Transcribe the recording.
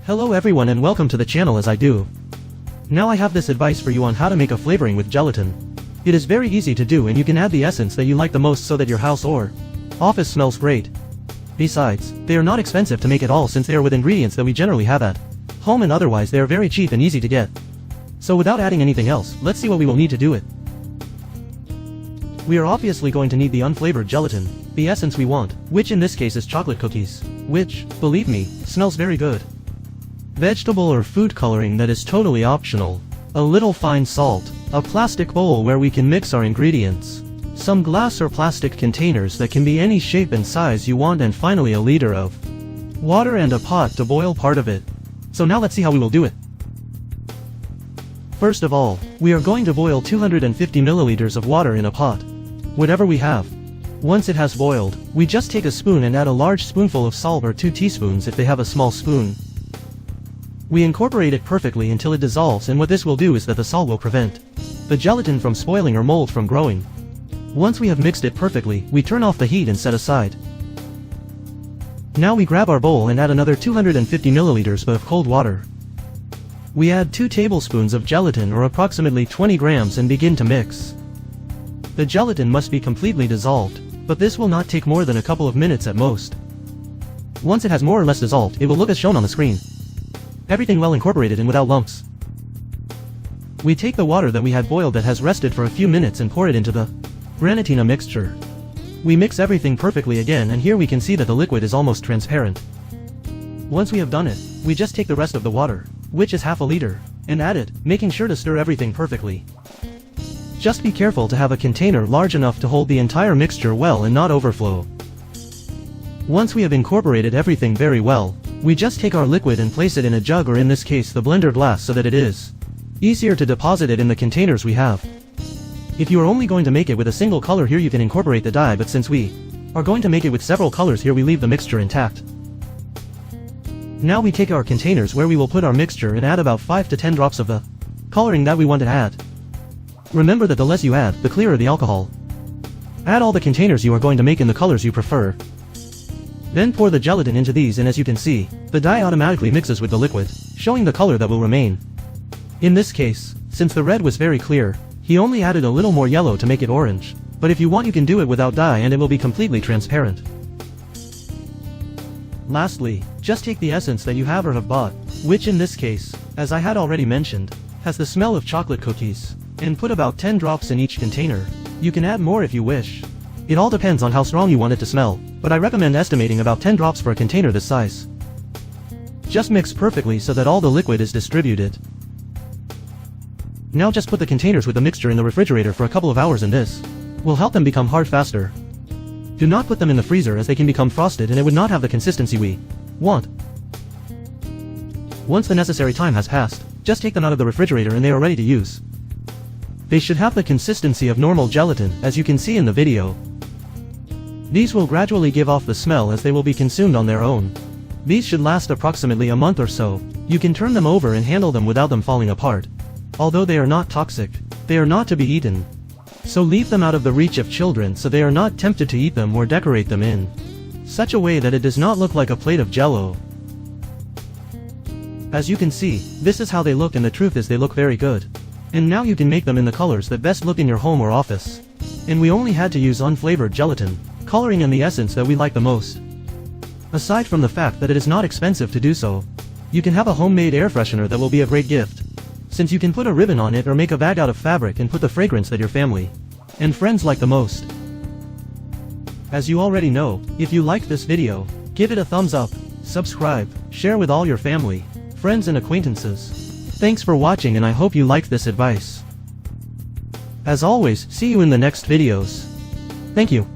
Hello everyone and welcome to the channel as I do. Now I have this advice for you on how to make a flavoring with gelatin. It is very easy to do and you can add the essence that you like the most so that your house or office smells great. Besides, they are not expensive to make at all since they are with ingredients that we generally have at home and otherwise they are very cheap and easy to get. So without adding anything else, let's see what we will need to do it. We are obviously going to need the unflavored gelatin, the essence we want, which in this case is chocolate cookies, which, believe me, smells very good. Vegetable or food coloring that is totally optional, a little fine salt, a plastic bowl where we can mix our ingredients, some glass or plastic containers that can be any shape and size you want, and finally a liter of water and a pot to boil part of it. So now let's see how we will do it. First of all, we are going to boil 250 milliliters of water in a pot, whatever we have. Once it has boiled, we just take a spoon and add a large spoonful of salt or 2 teaspoons if they have a small spoon. We incorporate it perfectly until it dissolves, and what this will do is that the salt will prevent the gelatin from spoiling or mold from growing. Once we have mixed it perfectly, we turn off the heat and set aside. Now we grab our bowl and add another 250 milliliters of cold water. We add 2 tablespoons of gelatin or approximately 20 grams and begin to mix. The gelatin must be completely dissolved, but this will not take more than a couple of minutes at most. Once it has more or less dissolved, it will look as shown on the screen. Everything well incorporated and without lumps. We take the water that we had boiled that has rested for a few minutes and pour it into the granatina mixture. We mix everything perfectly again, and here we can see that the liquid is almost transparent. Once we have done it, we just take the rest of the water, which is half a liter, and add it, making sure to stir everything perfectly. Just be careful to have a container large enough to hold the entire mixture well and not overflow. Once we have incorporated everything very well, we just take our liquid and place it in a jug, or in this case the blender glass, so that it is easier to deposit it in the containers we have. If you are only going to make it with a single color, here you can incorporate the dye, but since we are going to make it with several colors, here we leave the mixture intact. Now we take our containers where we will put our mixture and add about 5 to 10 drops of the coloring that we want to add. Remember that the less you add, the clearer the alcohol. Add all the containers you are going to make in the colors you prefer. Then pour the gelatin into these, and as you can see, the dye automatically mixes with the liquid, showing the color that will remain. In this case, since the red was very clear, he only added a little more yellow to make it orange, but if you want you can do it without dye and it will be completely transparent. Lastly, just take the essence that you have or have bought, which in this case, as I had already mentioned, has the smell of chocolate cookies, and put about 10 drops in each container. You can add more if you wish. It all depends on how strong you want it to smell, but I recommend estimating about 10 drops for a container this size. Just mix perfectly so that all the liquid is distributed. Now just put the containers with the mixture in the refrigerator for a couple of hours, and this will help them become hard faster. Do not put them in the freezer as they can become frosted and it would not have the consistency we want. Once the necessary time has passed, just take them out of the refrigerator and they are ready to use. They should have the consistency of normal gelatin, as you can see in the video. These will gradually give off the smell as they will be consumed on their own. These should last approximately a month or so. You can turn them over and handle them without them falling apart. Although they are not toxic, they are not to be eaten. So leave them out of the reach of children so they are not tempted to eat them or decorate them in such a way that it does not look like a plate of jello. As you can see, this is how they look, and the truth is they look very good. And now you can make them in the colors that best look in your home or office. And we only had to use unflavored gelatin, coloring, and the essence that we like the most. Aside from the fact that it is not expensive to do so, you can have a homemade air freshener that will be a great gift, since you can put a ribbon on it or make a bag out of fabric and put the fragrance that your family and friends like the most. As you already know, if you liked this video, give it a thumbs up, subscribe, share with all your family, friends and acquaintances. Thanks for watching and I hope you liked this advice. As always, see you in the next videos. Thank you.